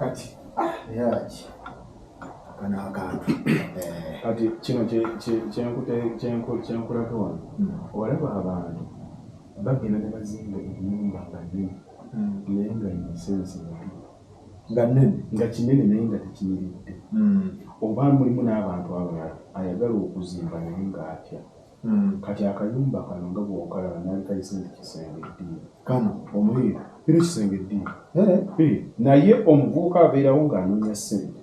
kati yaki kana akantu kati kino kyenkulako wano olaba abantu bagenda ne bazimba ennyumba nga nnene naye nga yisensi nga nnene nga kinene naye nga tekiyiridde oba mulimu n'abantu abalala ayagala okuzimba naye nga atya kati akayumba kano nga bw'okalaba nalikayise nti kisenge eddiini kano omuliro era kisenge eddiini naye omuvubuka abeerawo ng'anoonya ssente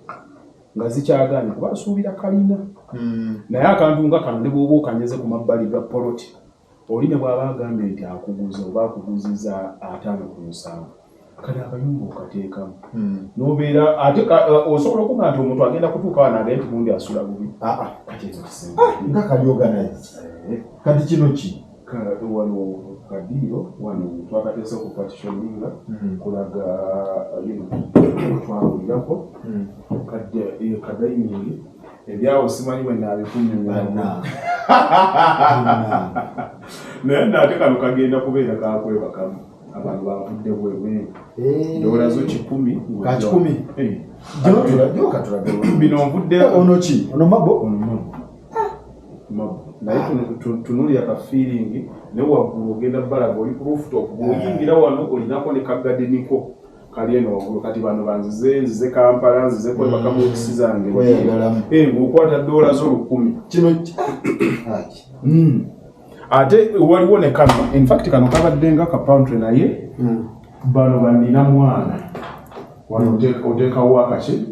nga zikyagaanye kuba asuubira kalina naye akantu nga kano ne bw'oba okanyeze ku mabbali ga poloti oli ne bw'aba agambye nti akuguza oba akuguzizza 5-7 kati akayumba okateekamu n'obeera ate osobola okuba nti omuntu agenda kutuuka wano agende tugundi asula bubi kati ekyo kisenge nga kalyoganize kati kino ki wano kadiiro wano twakateesa ku partitioninga kulaga twawulirako kadainingi ebyawo simanyi bwe naabikunnyonnyola naye naate kano kagenda kubeera kakwebakamu abantu bavudde bwebweru ndowolazo 10 ka 10 bino nvudde ono ki ono mabo naye tunulira ka feeling ne waggulu ogenda balaga oli ku rooftop bw'oyingira wano olinako ne kagadiniko kali eno waggulu kati bano banzize Kampala nzize kwebaka mu ekisi zange ng'okwata $10 kino ate waliwo ne kano in fact kano kabadde nga kapantry naye bano banina mwana wano oteekawo akaki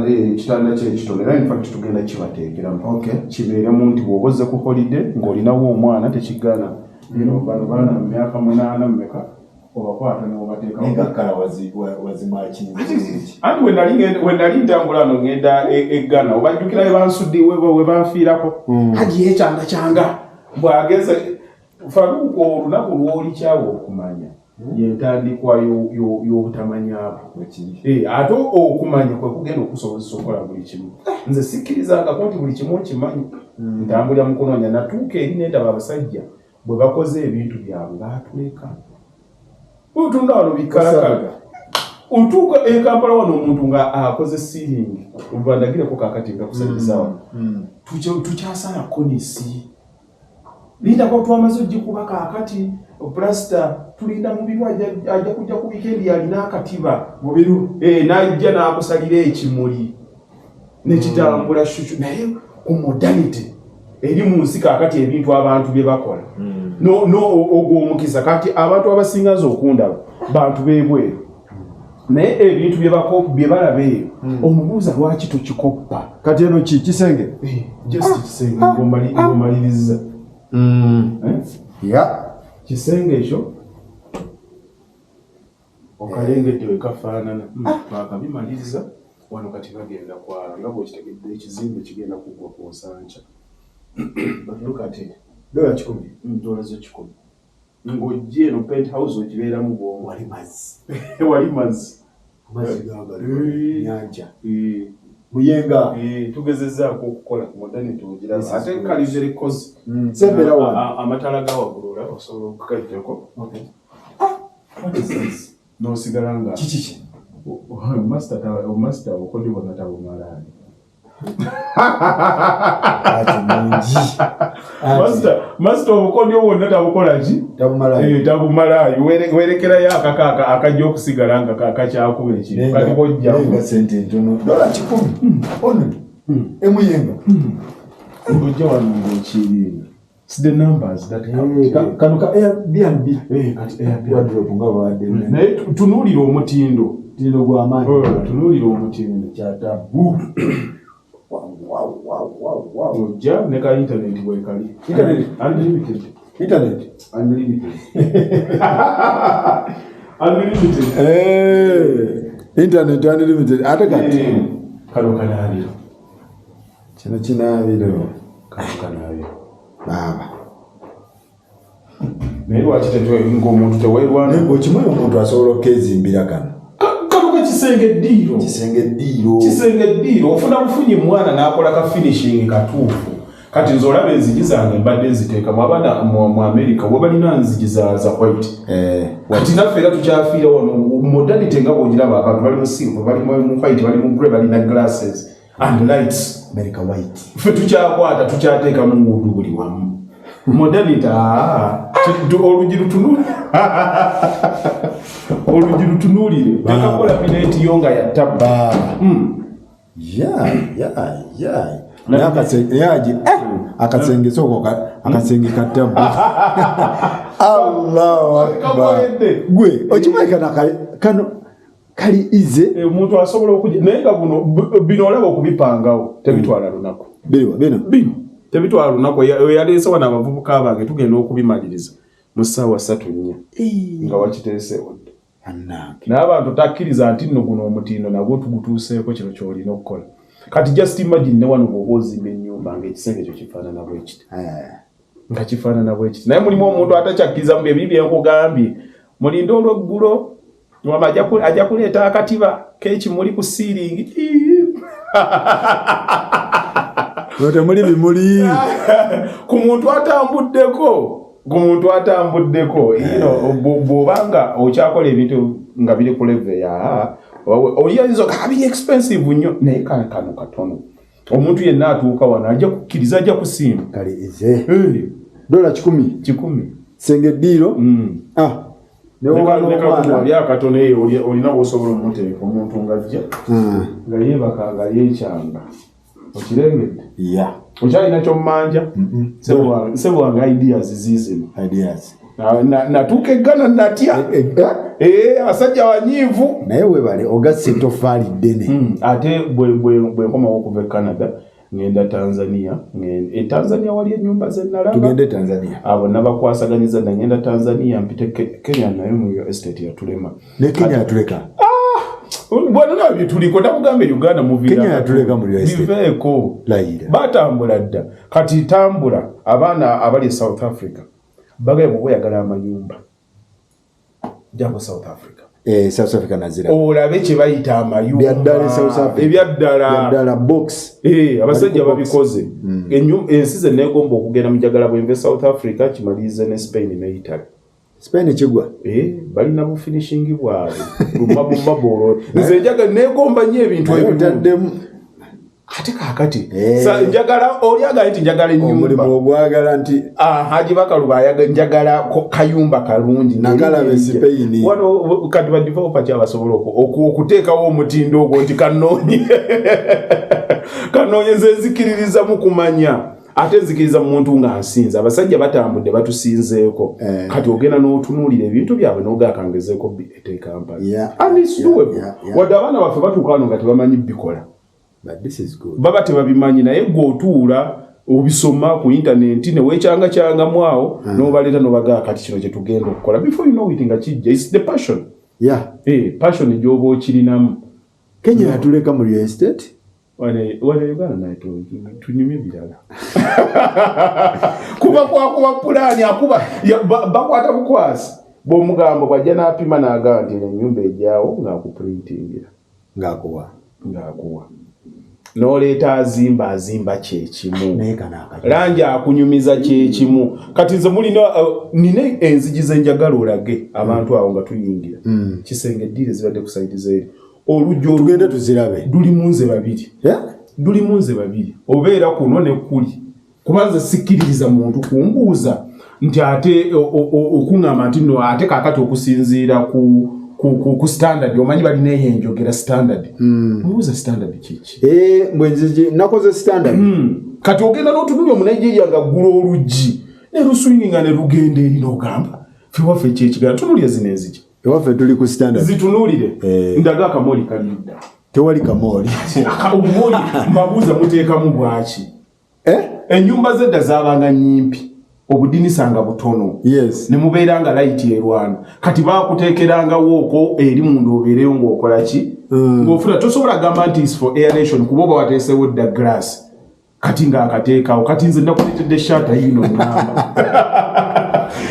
ekitanda kyekitono era in fact tugenda kibateekeramu kibeeremu nti bw'oba ozze ku holiday ng'olinawo omwana tekigana bano baana mu myaka 8 mmeka obakwata n'obateekawo anti we nali ntambula ano ngenda eggana obajjukira we banfiirako haji yekyanga bw'ageze faluuko olunaku lw'olikyawo okumanya yentandikwa y'obutamanyabwo ate okumanya kwe kugenda okusobozesa okukola buli kimu nze sikkirizangako nti buli kimu okimanyi ntambulira mu kunoonya natuuka eri nendaba abasajja bwe bakoze ebintu byabwe baatuleka otunda wano bikalakalaga otuuka Kampala wano omuntu nga akoze sealing obandagireko kakati nga kusanyusa wano tukyasala konisi lindako twamaze ogikuba kakati plasta tulinda mu biru ajja kujja ku weekend yalina akatiba mu biru n'ajja n'akusalira ekimuli nekitambula shushu naye ku modernity eri mu nsi kakati ebintu abantu bye bakola ogwo omukisa kati abantu abasingaza okundaba bantu beebweru naye ebintu bye balaba eyo omubuuza lwaki tokikoppa kati eno ki kisenge just kisenge ng'omaliriza kisenge ekyo okalengedde wekafaanana bakabimaliriza wano kati bagenda kwala nga bwekitegedde ekizimbe kigenda kugwa ku Nsancha kati $10 ng'ojja eno penthouse ogibeeramu bw'omu wali mazzi nyanja Muyenga tugezezzaako okukola ku modernity ogiraba ate kalizere kozi sembera wano amatala ga waggulu olaba osobola okukajjako n'osigala nga kiki master obukodyo bwonna tabumalaani master obukodyo bwonna tabukola ki tabumalaani werekerayo akakaka akajja okusigala nga kakakyakuba ekintu kati bojjamu sente ntono $10 ono emuyenga ojja wano ng'okirinda it's the numbers that kano ka Airbnb kati Airbnb wardrobe nga bawadde naye tunuulira omutindo gw'amaanyi tunuulira omutindo kyatabu ojja ne ka internet bwekali unlimited internet unlimited ate kati kano kanaabiro kino kinaabiro baba naye lwaki ng'omuntu teweerwana ng'okimanyi omuntu asobola okkezimbira kano kisenge eddiiro ofuna bufunyi mwana n'akola ka finishing katuufu kati nze olaba enzigi zange mbadde nziteekamu abaana mu America bwe balina nzigi za white kati naffe era tukyafiira wano modernity nga bw'ogiraba abantu bali mu silver bali mu white bali mu grey balina glasses and lights America white ffe tukyakwata tukyateekamu nguudu buli wamu modernity olugi lutunuulire tekakola mineti yo nga yattabba akasenge soko akasenge katabu Allahu akbar gwe okimaika kano kali ize omuntu asobola okujja naye nga bino olaba okubipangawo tebitwala lunaku bino tebitwala lunaku yaleese wana abavubuka bange tugenda okubimaliriza mu ssaawa 3-4 nga wakiteesewo n'abantu takkiriza nti nno guno omutindo nagwo tugutuuseeko kino kyolina okukola kati just imagine ne wano bw'oba ozimba ennyumba ng'ekisenge ekyo kifaanana bwekiti nga kifaanana bwekiti naye mulimu omuntu atakyakkiriza mu byebibi byenkugambye mulinde olweggulo mama ajja kuleeta akatiba k'ekimuli ku siiringi temuli bimuli ku muntu atambuddeko bw'obanga okyakola ebintu nga biri ku level ya oyinza biri expensive nnyo naye kano katono omuntu yenna atuuka wano ajja kukkiriza ajja kusimba kali ize dola 10 senge ddiiro byakatono eyo olina bw'osobola omuteeka omuntu ng'ajja nga yeebaka nga yeekyanga okirengedde okyalina ky'omumanja ssebo wange ideas ziizino natuuka eggana natya abasajja banyiivu naye webale ogasse etoffaali ddene ate bwe nkomawo okuva e Canada ngenda Tanzania wali ennyumba zenalaba tugende Tanzania abo nabakwasaganyiza nagenda Tanzania mpite Kenya naye mu estate yatulema ne Kenya yatuleka bwana nabyo tuliko ndakugamba Uganda mu villa Kenya yatuleka mu estate biveeko laira batambula dda kati tambula abaana abali South Africa bagaye bw'oyagala amanyumba jabo South Africa South Africa nazira olabe kye bayita amayumba byaddala South Africa ebyaddala box abasajja babikoze ensi ze neegomba okugenda mu jagala bw'enve South Africa kimalize ne Spain ne Italy Spain kigwa balina bu finishing bwabwe bumabolo nze njaga neegomba nnyo ebintu ebitaddemu ate kaakati njagala olyaga nti njagala ennyumba omulimu ogwagala nti Haji Bakaluba ayaga njagala kayumba kalungi nagala Spain wano kati ba developer kyabasobola okuteekawo omutindo ogwo nti kanoonye nze nzikiririza mu kumanya ate nzikiriza mu muntu nga nsinza abasajja batambudde batusinzeeko kati ogenda n'otunuulira ebintu byabwe n'ogaakangezeeko eteekampala wadde abaana baffe batuuka wano nga tebamanyi bikola baba tebabimanyi naye gw'otuula obisoma ku internet ne weekyanga mwawo n'obaleeta n'obagaa kati kino kye tugenda okukola before you know it nga kijja is the passion passion gy'oba okirinamu Kenya yatuleka mu real estate wane Uganda naye tunyumye birala kuba pulaani akuba bakwata bukwasi bw'omugambo bwajja n'apima n'agaa nti ennyumba ejyawo ng'akuprintingira ng'akuwa n'oleeta azimba kyekimu langi akunyumiza kyekimu kati nze nina enzigi zenjagala olage abantu awo nga tuyingira kisenge ddire zibadde ku saidi zeeri olujja tugende tuzirabe dulimu nze babiri obeera kuno ne kuli kubanza sikkiririza muntu kumbuuza nti ate okuŋŋamba nti no ate kaakati okusinziira ku standard omanyi balina eyenjogera standard mbuuza standard kiki mbwenzije nakoze standard kati ogenda n'otunulya omunayijeeriya nga ggula oluggi ne luswinginga ne lugenda eri n'ogamba ffe waffe ekyekigala tunulya zino enzigi ewaffe tuli ku standard zitunuulire ndaga akamooli kalidda tewali kamooli obumooli mbabuuza muteekamu bwaki ennyumba zedda zaabanga nyimpi obudinisa nga butono ne mubeera nga layiti erwana kati baakuteekerangawo okwo eri mundu obeereyo ng'okola ki ng'ofuna tosobola gamba nti is for aeration kuba oba wateesewo dda glass kati ng'akateekawo kati nze nakuleetedde shaata yino ŋŋamba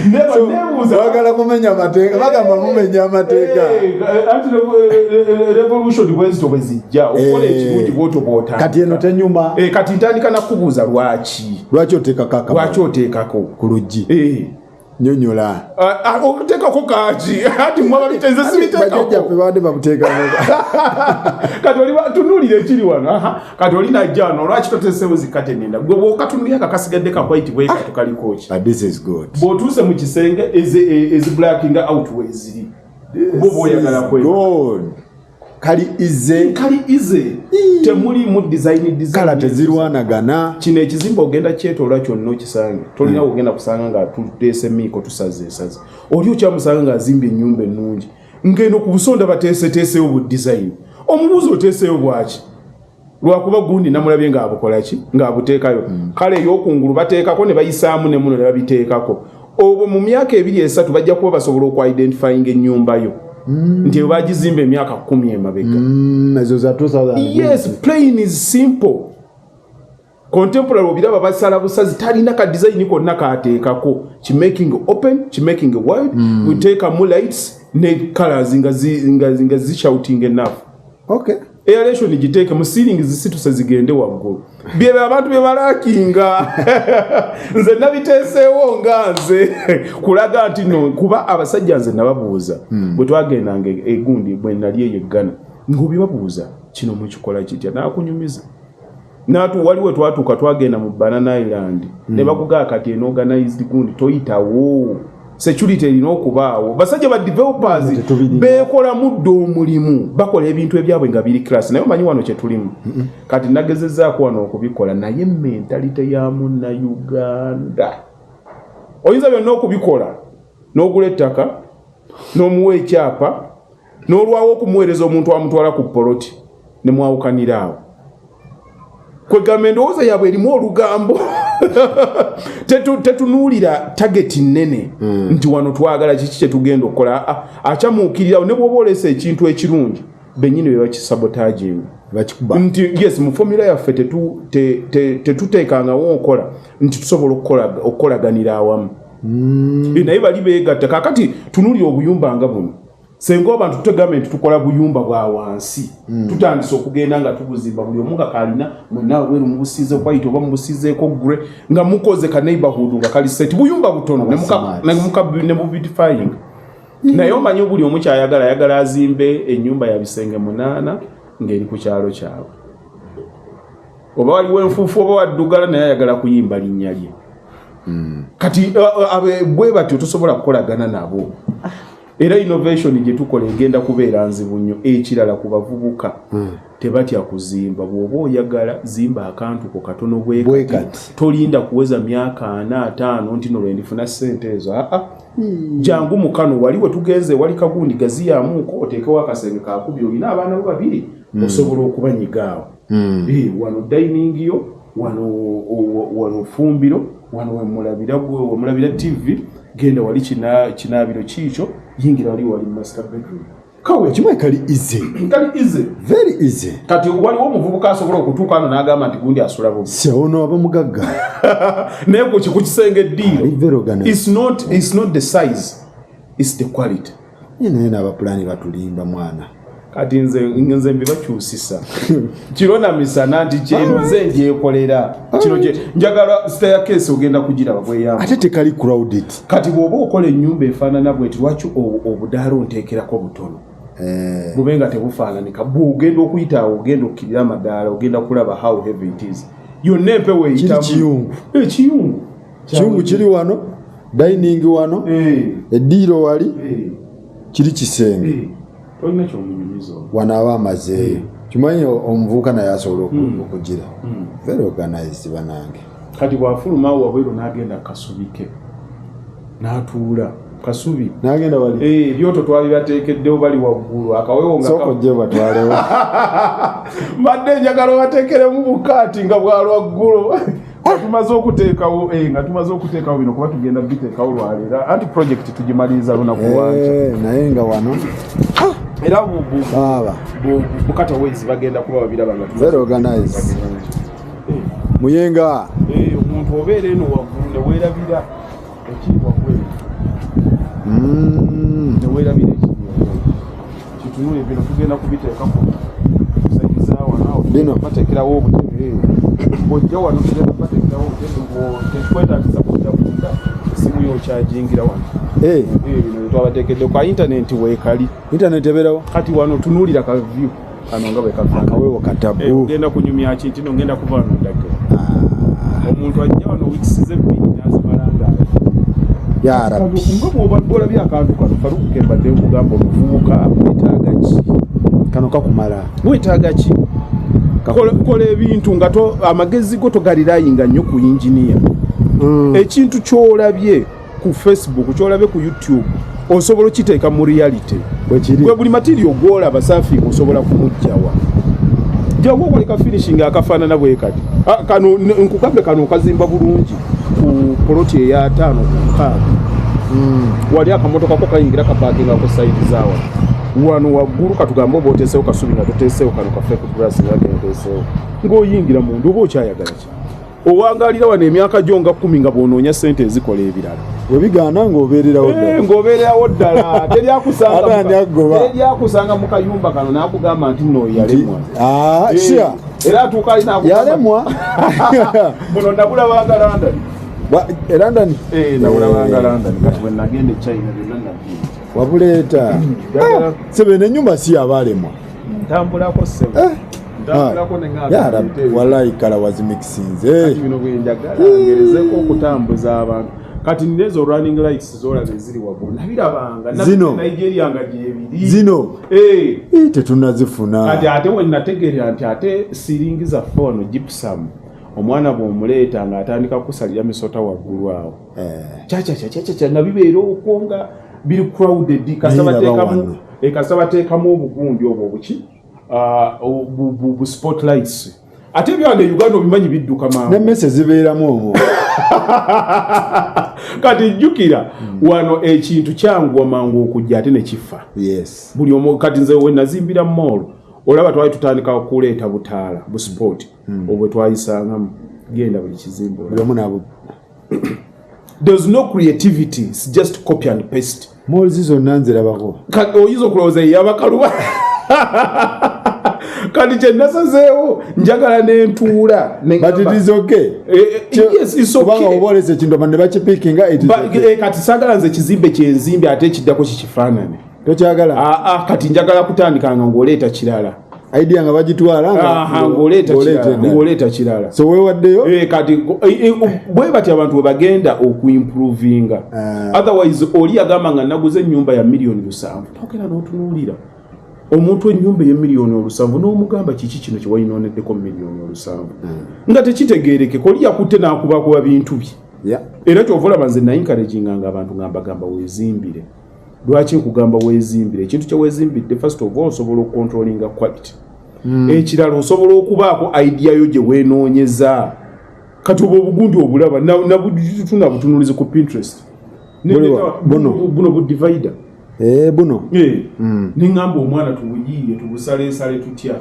nebuuza bagala kumenya amateeka bagamba mumenya amateeka anti revolution bwezito bwezijja okola ekirungi bwoto bwota kati eno tenyuma kati ntandika nakubuuza lwaki oteekako ku luggi nyonyola okuteekako kaaki ati mwaba biteze sibiteekako baade bamuteeka kati oli tunuulira ekiri wano kati oli najja wano lwaki toteesewo zikatenenda gwe bwokatunuulira kakasigadde kawaiti bwekatu kalikoki bw'otuuse mu kisenge ezi blacking out weziri bo bw'oyagala kwega kali ize temuli mu design kala tezirwanagana kino ekizimba ogenda kyetoola kyonna okisange tolina kugenda kusanga nga tuteese miiko tusaze oli okyamusanga ng'azimbye ennyumba ennungi ngeno ku busonda bateeseteeseyo bu design omubuuzi oteeseyo bwaki lwakuba gundi namulabye ng'abukolaki ng'abuteekayo kale ey'okungulu bateekako ne bayisaamu ne muno ne babiteekako obwo mu myaka 2-3 bajja kuba basobola okw-identifying ennyumba yo nti bagizimba emyaka 10 emabega ezo za 2000 yes plain is simple contemporary obiraba basala busazi talina ka design konna kateekako kimaking open kimaking wide we take a more lights ne colors nga shouting enough aeration giteeke mu ceiling zisituse zigende waggulu bye abantu bye balakinga nze nabiteeseewo nganze kulaga nti no kuba abasajja nze nababuuza bwe twagendanga egundi bwe nali eyeggana ng'obibabuuza kino mukikola kitya nakunyumiza waliwo twatuuka twagenda mu Banana Island ne bakugaa kati eno organized gundi toyitawo security erina okubaawo basajja ba developers beekola muddo omulimu bakola ebintu ebyabwe nga biri class naye omanyi wano kye tulimu kati nagezezzaako wano okubikola naye mentalite ya Munnayuganda oyinza byonna okubikola n'ogula ettaka n'omuwa ekyapa n'olwawo okumuweereza omuntu amutwala ku poloti ne mwawukanira awo kwegamba endowooza yaabwe erimu olugambo tetunuulira target nnene nti wano twagala kiki kyetugenda okukola akyamuukirirawo ne bw'oba oleesa ekintu ekirungi bennyini be bakisabotage nti yes mu formula yaffe tetuteekangawo okola nti tusobola okukolaganira awamu naye bali beegatta kakati tunuulira obuyumba nga buno senga abantu tutegamenti tukola buyumba bwa wansi tutandise okugenda nga tubuzimba buli omu nga kalina mwenna weeru mubusize white oba mubusizeeko gre nga mukoze ka neighborhood nga kali set buyumba butono ne beautifying naye omanyi buli omu kyayagala azimbe ennyumba ya bisenge 8 ng'eri ku kyalo kyabwe oba waliwo enfuufu oba waddugala naye ayagala kuyimba linnya lye kati bwe batyo tosobola kukolagana nabo era innovation gye tukola egenda kubeera nzibu nnyo ekirala ku bavubuka tebatya kuzimba bw'oba oyagala zimba akantu ko katono bwekati tolinda kuweza myaka 4-5 nti nolwe ndifuna ssente ezo jangu mukano waliwe tugenze wali kagundi gaziyamuuko oteekewo akasenge kakubi olina abaana bo 2 osobola okubanyigaawo wano dining yo wano fumbiro wano wemulabira TV genda wali kinaabiro kiikyo yingira wali master bedroom kawe kimwe kali easy very easy kati waliwo omuvubuka asobola okutuuka ano n'agamba nti gundi asula bubi ono abamugagga naye ku kisenge eddiiro it's not the size it's the quality naye n'abapulaani batulimba mwana kati nze mbibakyusisa kiro na misana nti kyeno nze ndyekolera kino njagala staircase ogenda kugiraba bweyamba ate tekali crowded kati bw'oba okola ennyumba efaanana bweti lwaki obudaala onteekerako butono bubenga tebufaananika bw'ogenda okuyitaawo ogenda okkirira amadaala ogenda kulaba how heavy it is yonna empewo eyitamu kiyungu kiri wano dining wano eddiiro wali kiri kisenge olina kyomunyumiza wanaaba amazeeyo kimanyi omuvubuka naye asobola okugira very organized banange kati bwafulumaawo wabweru n'agenda kasubike n'atuula kasubi n'agenda wali ebyoto twali bateekeddewo bali waggulu akawewo nga soko gye batwalewo mbadde njagala obateekeremu bukaati nga bwalwaggulu nga tumaze okuteekawo bino kuba tugenda biteekawo lwaleera anti project tugimaliriza lunaku lwankya naye nga wano era bukata wezi bagenda kuba babiraba nga very organized muyenga omuntu obeera eno waggulu ne weerabira ekiri waggulu neweerabira kitunule bino tugenda kubiteekako kusaidiza wano bino bateekerawo obutebe bwojja wano tugenda bateekerawo obutebe tekwetaagisa kujja kunda esimu yokyajingira wano bino twabateekedde kwa intaneti weekali intaneti ebeerawo kati wano tunuulira kavyu kano nga bwe akawewo katabu ogenda kunyumya ki ntino ngenda kuva wano ndagera omuntu ajja wano wiikisize ebbiri n'azimalangaala ya rabbi nga bw'olabye akantu kano Faruku kembadde nkugamba omuvubuka weetaaga ki kano kakumala weetaaga ki kola ebintu nga amagezi go togalirayinga nnyo ku yinginiya ekintu kyolabye ku Facebook kyolabye ku YouTube osobola okiteeka mu reality gwe buli material gwolaba Surfing osobola kumugjawa jawo okoleka finishing akafaanana bwe kati kano nkugambe kano kazimba bulungi ku poloti eya 5 ku 6 wali akamotoka ko kayingira kapakinga ku side zaawa wano waggulu katugambe oba oteesewo kasubi nga toteesewo kano kafe ku glass yake nteesewo ng'oyingira mundu oba okyayagala ki owangalira wano emyaka gyo nga 10 nga bw'onoonya ssente ezikola ebirala webigaana ng'obeererawo ddala teryakusanga mu kayumba kano n'akugamba nti nno yalemwa era atuuka alina yalemwa buno nabulabanga London nabulabanga London kati bwe nagenda e China byonna nabyo wabuleeta sebe n'ennyumba si yabalemwa ntambulako sebe ya rabbi wallahi kala wazimikisinze bino bwenjagala ngerezeko okutambuza abantu kati nezo running lights zola ziri waggulu nabirabanga zino Nigeria nga gyebiri zino tetunazifuna kati ate we nategeera nti ate siringi za fono gypsum omwana bw'omuleeta ng'atandika kusalira misota waggulu awo kyakyakyakyakya nga bibeera okwonga biri crowded kasita bateekamu obugundi obwo buki bu spotlights ate byande Uganda obimanyi bidduka mangu n'emmese zibeeramu omwo kati jjukira wano ekintu kyanguwa mangu okujja ate ne kifa buli omu kati nze we nazimbira mall olaba twali tutandika okuleeta butaala bu sport obwe twayisangamu genda buli kizimbo there's no creativity, it's just copy and paste mall zonna nzirabako oyinza okulowooza yabakaluba kati kye nasazeewo njagala n'entuula but it is okay yes it's okay kubanga obolese ekintu abantu ne bakipikinga kati saagala nze kizimbe kyenzimbe ate kiddako kikifaanane tokyagala kati njagala kutandikanga ng'oleeta kirala idea nga bagitwala ng'oleeta kirala so weewaddeyo kati bwe bati abantu we bagenda okuimprovinga otherwise oli yagamba nga naguze ennyumba ya miliyoni 7 tokera n'otunuulira omuntu ennyumba ye miliyoni 7 n'omugamba kiki kino kye wayinooneddeko miliyoni 7 nga tekitegeereke koli yakutte n'akubakuba bintu bye era ky'ovalaba nze na-encouraginganga abantu nga mbagamba weezimbire lwaki nkugamba weezimbire ekintu kye weezimbidde first of all osobola okucontrollinga quality ekirala osobola okubaako idea yo gye weenoonyeza kati oba obugundi obulaba tuna butunulizi ku Pinterest buno budivider buno niŋŋamba omwana tubuyiye tubusaleesale tutya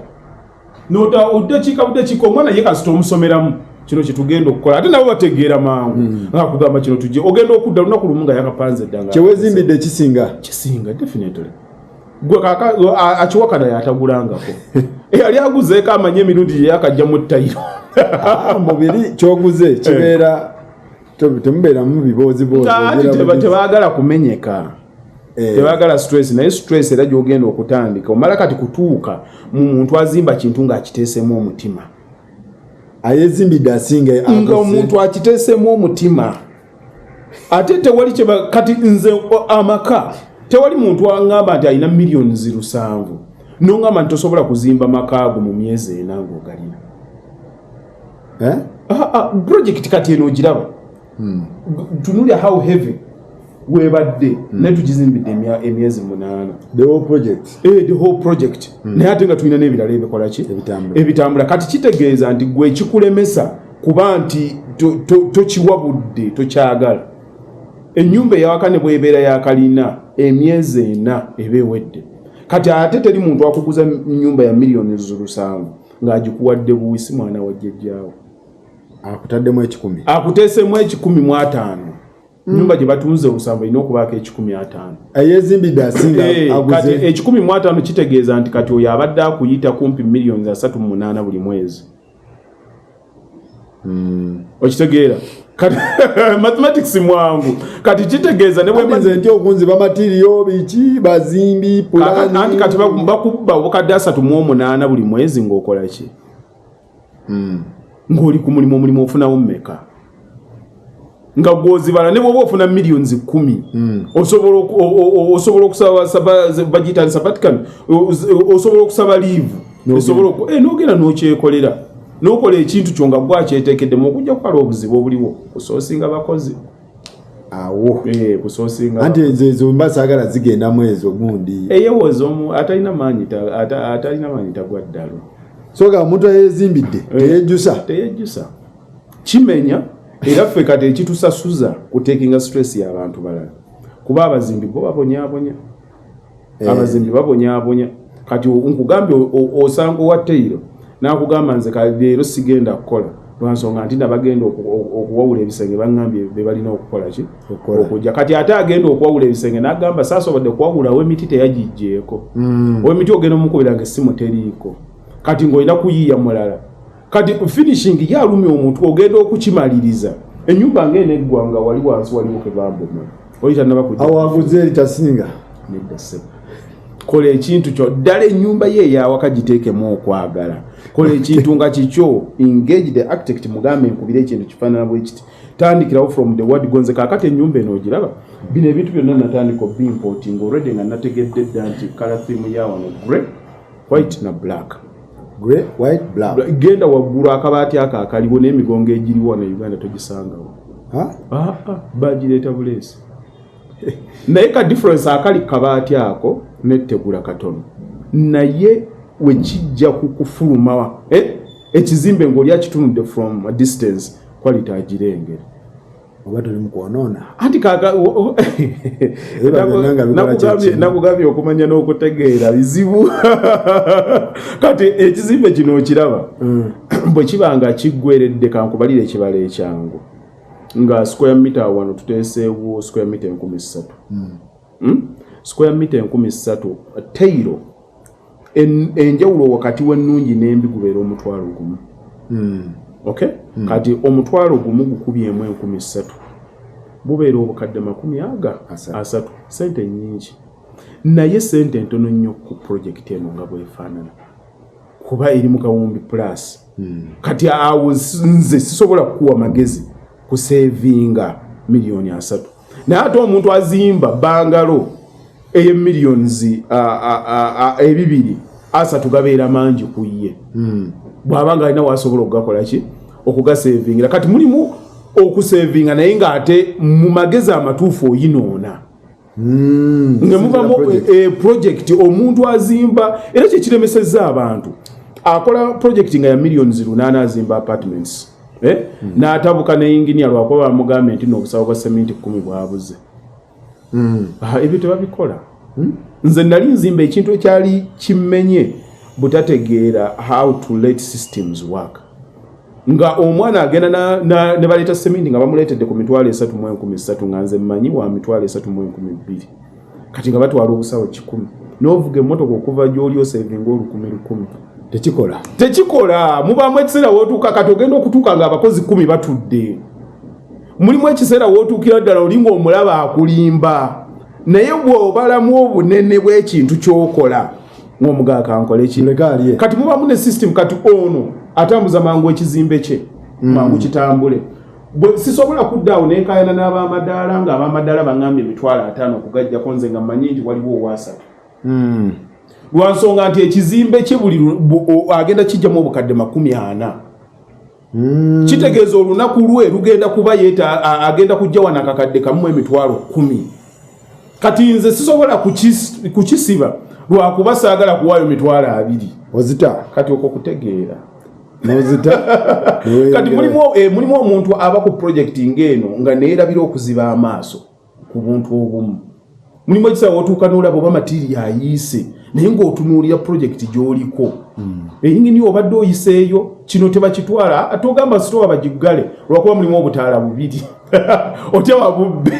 oddakiika omwana ye kasita omusomeramu kino kitugenda okukola ate nabo bategeera mangu nga kugamba kino tujje ogenda okudda lunaku lumu nga yakapanze eddanga kyeweezimbidde kisinga definitely gwe akiwakana yatagulangako yali aguzeeko amanye emirundi gye yakajja mu ttayiro mubiri kyoguze kibeera temubeeramu biboozibozi tebaagala kumenyeka tebagala stress naye stress era gyogenda okutandika omala kati kutuuka muntu azimba kintu ng'akiteesemu omutima ayezimbidde asinga nga omuntu akiteesemu omutima ate tewali kati nze amaka tewali muntu aŋŋamba nti alina miliyoni 7 n'oŋŋamba nti tosobola kuzimba maka ago mu myezi 4 ng'ogalina project kati eno ogiraba tunulya how heavy webadde naye tugizimbidde emyezi 8 the whole project naye ate nga tulina n'ebirala ebikola ki ebitambula kati kitegeeza nti gwe ekikulemesa kuba nti tokiwabudde tokyagala ennyumba eyawakane bw'ebeera yakalina emyezi 4 eba ewedde kati ate teri muntu akuguza nnyumba ya miliyoni 7 ng'agikuwadde buwisi mwana wa jjajjaawo akutaddemu 10 akuteesemu 15 nyumba gye batunze obusambo ino okubaako 1,500 ayezimbidde asinga kati 1,500 kitegeeza nti kati oyo abadde akuyita kumpi millions 3.8 buli mwezi okitegeera kati mathematics mwangu kati kitegeeza ne bwe nti okunziba material biki bazimbi pulani anti kati bakubba obukadde 3.8 buli mwezi ng'okola ki ng'oli ku mulimu ofunawo mmeka nga gwozibala ne bwoba ofuna millions 10 osobola okusaba bagita sabbatical osobola okusaba leave osobola n'ogenda n'okyekolera n'okola ekintu kyo nga gwakyeteekeddemu okujja kukola obuzibu obuliwo kusoosinga bakozi awo kusoosinga anti ezo mba saagala zigendamu ezo gundi eyewoza atalina maanyi tagwa ddalo soga omuntu ayezimbidde teyejjusa kimenya era ffe kati ekitusasuza kutekinga stress y'abantu balala kuba abazimbi bo babonyaabonya kati nkugambye osanga owa Taylor n'akugamba nze leero sigenda kukola lwansonga nti nabagenda okuwawula ebisenge baŋŋambye be balina okukola ki okujja kati ate agenda okuwawula ebisenge n'agamba saasobodde kuwawulawo emiti teyagijjeeko ow'emiti ogenda omukubira ng'essimu teriiko kati ng'olina kuyiiya mulala kati finishing yalumya omuntu ogenda okukimaliriza ennyumba ng'eneggwanga wali wansi waliwo ke bamboma oyita nabakujja awaguze eri tasinga nedda ssebo kola ekintu kyo ddala ennyumba ye eyawaka giteekemu okwagala kola ekintu nga kikyo engage the architect mugambe nkubira ekintu kifaanana bwe kiti tandikirawo from the word gonze kaakati ennyumba eno ogiraba bino ebintu byonna natandika obimporting already nga nategedde dda nti color theme yawano grey white na black grey white black genda waggulu akabaati ako akaliwo n'emigongo egiriwo na Uganda togisangawo bagireeta buleesi naye ka difference akali kabaati ako nettegula katono naye wekijja kukufuluma ekizimbe ng'oli akitunudde from a distance quality agirengera oba tuli mu kwonoona anti nakugambye okumanya n'okutegeera bizibu kati ekizimbe kino okiraba bwe kiba nga kiggweredde kankubalire ekibala ekyangu nga square meter wano tuteeseewo square meter 3,000 square meter 3,000 Taylor enjawulo wakati w'ennungi n'embi gubeera omutwalo gumu okay kati omutwalo gumu gukubyemu 3,000 bubeera obukadde 30 sente nnyingi naye sente ntono nnyo ku project eno nga bwefaanana kuba eri mu kawumbi plus kati awo nze sisobola kukuwa magezi kusevinga million 3 naye ate omuntu azimba bangalo eye millions 2 3 gabeera mangi ku ye bw'abanga alina wasobola okugakola ki okugasevingira kati mulimu okusevinga naye ng'ate mu magezi amatuufu oyinoona nga mubamu project omuntu azimba era kyekiremesezza abantu akola project nga ya millions 8 azimba apartments n'atabuka ne engineer lwakuba bamugambye nti n'obusawo bwa sementi 10 bwabuze ebyo tebabikola nze nali nzimba ekintu ekyali kimenye butategeera how to let systems work nga omwana agenda ne baleeta sementi nga bamuleetedde ku 3,013 nga nze mmanyi wa 3,012 kati nga batwala obusawo 1,000 n'ovuga emmotoka okuva gy'oli osevinga 10,000 tekikola mubamu ekiseera wootuuka kati ogenda okutuuka nga abakozi 10 batudde mulimu ekiseera wootuukira ddala olinga omulaba akulimba naye bw'obalamu obunene bw'ekintu ky'okola ng'omugaaka nkole ki kati mubamu ne system kati ono atambuza mangu ekizimbe kye mangu kitambule sisobola kuddaawo nenkayana n'abamadaala nga abamadaala baŋŋambye 5,000 okugajjako nze nga mmanyi nti waliwo owasatu lwansonga nti ekizimbe kye buli agenda kijjamu obukadde 40 kitegeeza olunaku lwe lugenda kuba agenda kujja wana akakadde kamu 10,000 kati nze sisobola kukisiba lwakuba saagala kuwaayo 20,000 ozita kati okwo kutegeera nozita kati mulimu omuntu aba ku project ng'eno nga neerabira okuziba amaaso ku buntu obumu mulimu ekiseera wootuuka n'olaba oba matiri ayiise naye ng'otunuulira project gy'oliko eyingini obadde oyiseeyo kino tebakitwala atogamba sitowa bagiggale lwakuba mulimu obutaala bubiri otya wabubbe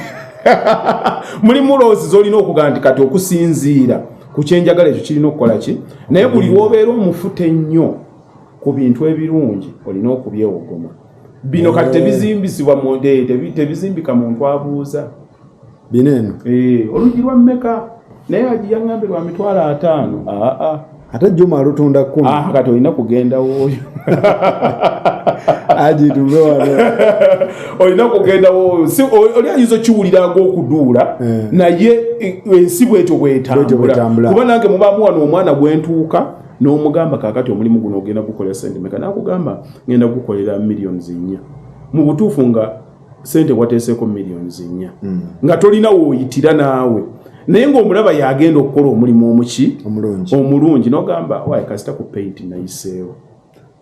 mulimu loosi z'olina okugamba nti kati okusinziira ku kyenjagala ekyo kirina okukola ki naye buli lw'obeera omufute nnyo ku bintu ebirungi olina okubyewogoma bino kati tebizimbisibwa tebizimbika muntu abuuza bineno oluggi lwa mmeka naye agiyaŋŋambe lwa mitwalo 5 ate jjuma alutunda 10 kati olina kugenda wooyo agitule wano olina kugenda wooyo oli ayinza okiwulira ng'okuduula naye ensi bwetyo bwetambula kuba nange mubaamu wano omwana gwentuuka n'omugamba kaakati omulimu guno ogenda gukolera sente meka nakugamba ngenda gukolera millions 4 mu butuufu nga sente wateeseeko millions 4 nga tolina wooyitira naawe naye ng'omulaba yagenda okukola omulimu omuki omulungi n'ogamba waaye kasita ku paint nayiseewo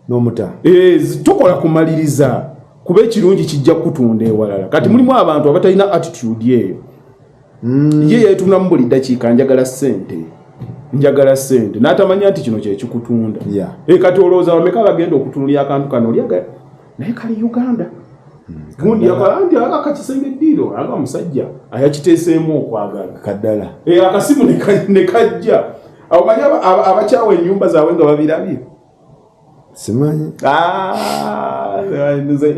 n'omuta tokola kumaliriza kuba ekirungi kijja kutunda ewalala kati mulimu abantu abatalina attitude eyo ye yeetunamu buli ddakiika njagala ssente n'atamanya nti kino kyekikutunda kati olowooza bameka bagenda okutunulira akantu kano olyaga naye kali Uganda gundi yakola nti akakisenge ddiiro aga omusajja ayakiteeseemu okwagala kaddala akasimu ne kajja abamanyi abakyawa ennyumba zaabwe nga babirabye simanyi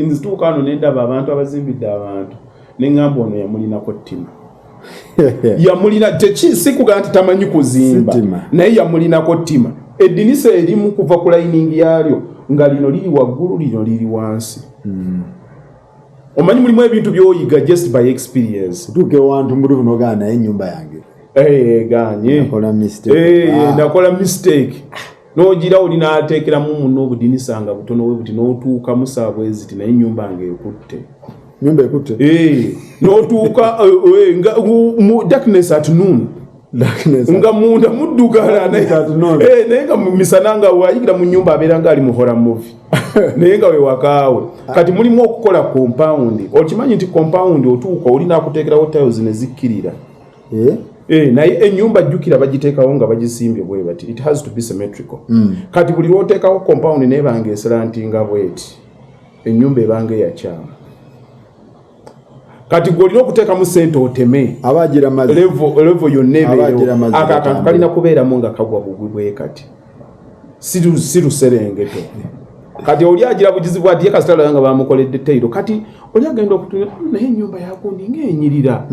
nzituuka wano nendaba abantu abazimbidde abantu neŋŋamba ono yamulinako ttima yamulina si kugamba nti tamanyi kuzimba naye yamulinako ttima eddinisa erimu kuva ku layiningi yaalyo nga lino liri waggulu lino liri wansi omanyi mulimu ebintu byoyiga just by experience tuke wantu muri buno gana naye ennyumba yange ganye nakola mistake nogira olina ateekeramu munno obudinisa nga butono we buti n'otuuka musaabweziti naye ennyumba nga ekutte n'otuuka mu darkness at noon nga munda muddugala naye nga misana nga wayigira mu nyumba abeera nga ali mu horror movie naye nga wewakaawe kati mulimu okukola compound okimanyi nti compound otuuka olina akuteekerawo tiles ne zikkirira naye ennyumba jjukira bagiteekawo nga bagisimbye bwe bati it has to be symmetrical kati buli lwoteekawo compound nebanga eserantinga bweti ennyumba ebanga eyakyamu kati gwolina okuteekamu ssente oteme abagira level yonna ebeerewo akantu kalina kubeeramu nga kagwa bugwi bwe kati si luserengeto kati oli agira bugizibu ati ye kasitala nga bamukoledde teyiro kati oli agenda okutunira naye ennyumba yagundi ng'enyirira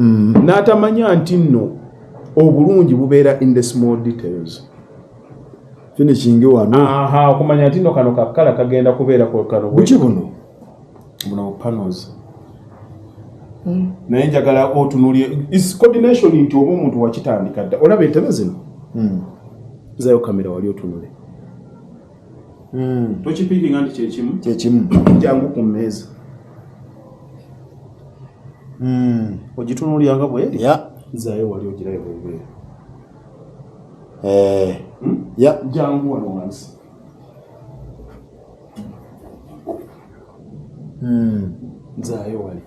n'atamanya nti nno obulungi bubeera in the small details finishing wano okumanya nti nno kano kakkala kagenda kubeera kano buki buno panels naye njagala otunulye is coordination nti oba omuntu wakitandika dda olaba entebe zino zayo kamera wali otunule tokipinginga nti kyekimu jangu ku mmeeza ogitunulyanga bweri zayo wali ogirayo bwebeera jangu wano wansi zayo wali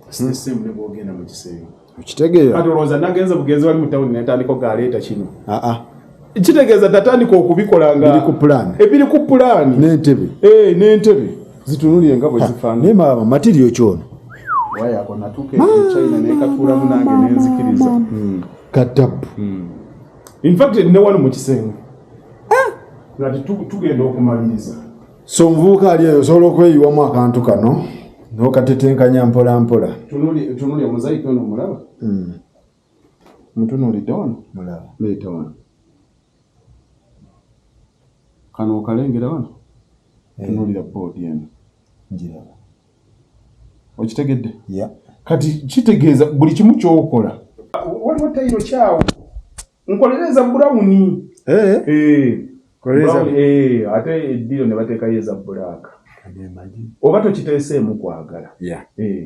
sisimu ne bwogenda mu kiseera okitegeera kati olowooza nagenze bugenzi wali mu tawuni netandika galeeta kino kitegeeza tatandika okubikola nga ebiri ku pulaani n'entebe zitunulye nga bwe zifaanana naye maama matirio kyono wayako natuuka China nekatuulamu nange nenzikiriza katapu in fact ne wano mu kisenge ngati tugenda okumaliriza so nvuuka ali eyo osobola okweyiwamu akantu kano n'okatetenkanya mpola mpola tunulya mozaiki ono mulaba mutunulidde wano leeta wano kano okalengera wano tunulira boodi eno njiraba okitegedde kati kitegeeza buli kimu kyokola waliwo tayiro kyawo nkolereza bulawuni ate eddiro ne bateekayo eza bulaaka oba tokiteeseemu kwagala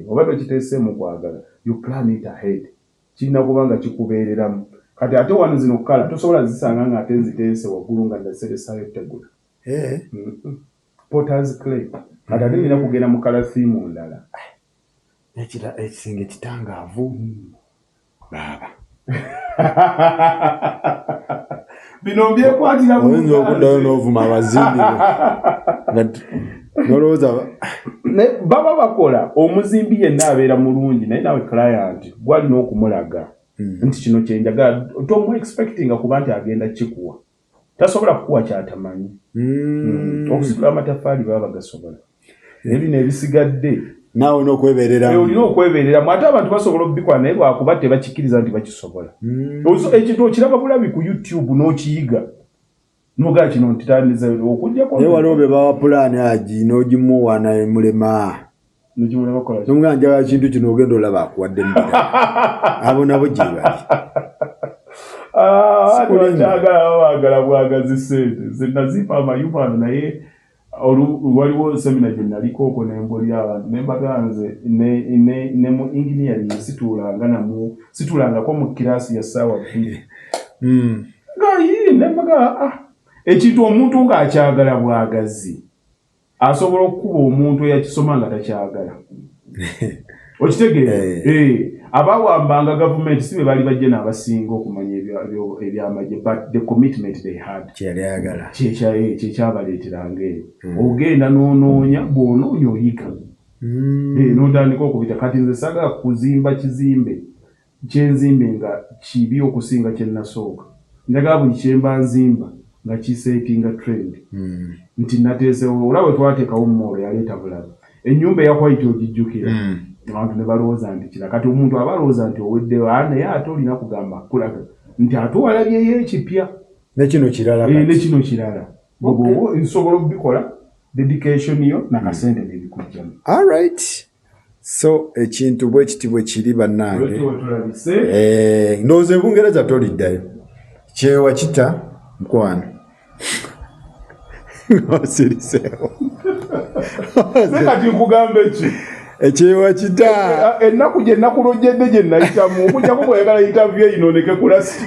oba tokiteeseemu kwagala you plan it ahead kirina kuba nga kikubeereramu kati ate wano zino kala tosobola zisanga nga ate nziteese waggulu nga ndaseresayo tegula Potter's clay kati ate nina kugenda mu kala theme ndala ekisinga kitangaavu baba bino byekwatira mu oyinza okuddayo n'ovuma abazimbi nolowooza baba bakola omuzimbi yenna abeera mulungi naye nawe client gwalina okumulaga nti kino kyenjagala tomu expectinga kuba nti agenda kikuwa tasobola kukuwa kyatamanyi okusitula amatafaali baba bagasobola nebino ebisigadde naawe olina okwebereramu olina okwebereramu ate abantu basobola obbikola naye lwakuba tebakikkiriza nti bakisobola ekintu okiraba bulabi ku YouTube n'okiyiga nogaa kino ntitaniza okujjako naye waliwo be bawa pulaani agi n'ogimuwa naye mulema nomugamba njagala kintu kino ogenda olaba akuwadde mbira abo nabo gye bali baagala bwagazi sente zenazipa amayubaano naye waliwo semina gye naliko okwo nembulira abantu nembaganze ne mu engineering situlangako mu kirasi ya ssaawa bbiri nembaga ekintu omuntu ng'akyagala bwagazi asobola okukuba omuntu eyakisoma nga takyagala okitegeera abawambanga gavumenti si be baali bajje n'abasinga okumanya ebyamagye but the commitment they had kyekyabaleeteranga eyo ogenda n'onoonya bw'onoonya oyiga n'otandika okubita kati nze sagala kuzimba kizimbe kyenzimbe nga kibi okusinga kyennasooka njagala buli kyemba nzimba nga kiseetinga trend nti nateesewo olaba twateekawo mumoro yaleeta bulabe ennyumba eyakwaiti ogijjukira abantu ne balowooza nti kira kati omuntu aba alowooza nti oweddewo naye ate olina kugamba kulaga nti ate walabyeyo ekipya nekino kirala oba nsobola okubikola dedication yo nakasente nebikujjamu alright so ekintu bwe kiti bwe kiri bannange ndowooza ebungereza toliddayo kyewa kita mukwana osiriseewo kati nkugamba eki ekyewa kita ennaku gye nakulojjedde gye nayitamu okujjako bweyagala interview eno neke kulasi